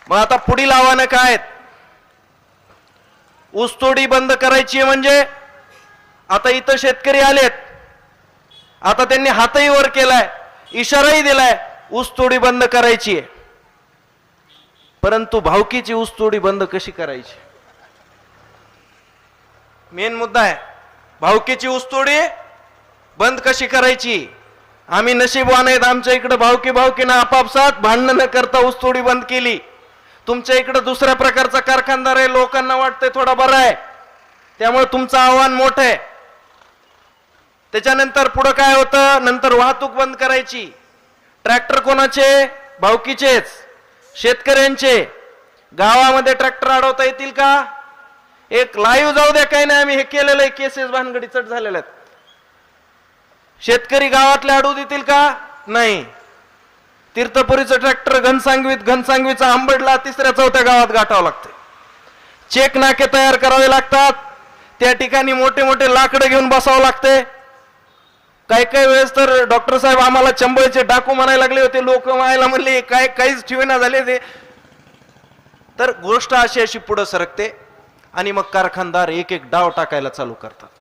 मग आता पुढील आव्हानं काय आहेत? ऊसतोडी बंद करायची म्हणजे आता इथं शेतकरी आलेत, आता त्यांनी हातही वर केलाय, इशाराही दिलाय ऊसतोडी बंद करायची आहे. परंतु भावकीची ऊसतोडी बंद कशी करायची? मेन मुद्दा आहे, भावकीची ऊसतोडी बंद कशी करायची? आम्ही नशीबवान आहेत, आमच्या इकडे भावकीनं आपापसात भांडण न करता ऊसतोडी बंद केली. तुमच्या इकडे दुसऱ्या प्रकारचा कारखानदार आहे, लोकांना वाटतंय थोडा बरा आहे, त्यामुळे तुमचं आव्हान मोठं आहे. त्याच्यानंतर पुढे काय होतं? नंतर वाहतूक बंद करायची. ट्रॅक्टर कोणाचे? भावकीचेच, शेतकऱ्यांचे. गावामध्ये ट्रॅक्टर अडवता येतील का? एक लाईव्ह जाऊ द्या, काही नाही, आम्ही हे केलेलं आहे, केसेस भानगडी चट झालेल्या आहेत. शेतकरी गावातले अडवू देतील का? नाही. तीर्थपुरीचं ट्रॅक्टर घनसांगवीचा आंबडला तिसऱ्या चौथ्या गावात गाठावं लागतं. चेक नाके तयार करावे लागतात, त्या ठिकाणी मोठे मोठे लाकडं घेऊन बसावं लागते. काही वेळेस तर डॉक्टर साहेब आम्हाला चंबळचे डाकू म्हणायला लागले होते, लोक म्हणायला म्हणले काय काहीच ठेवेना झाले ते. तर गोष्ट अशी पुढे सरकते आणि मग कारखानदार एक एक डाव टाकायला चालू करतात.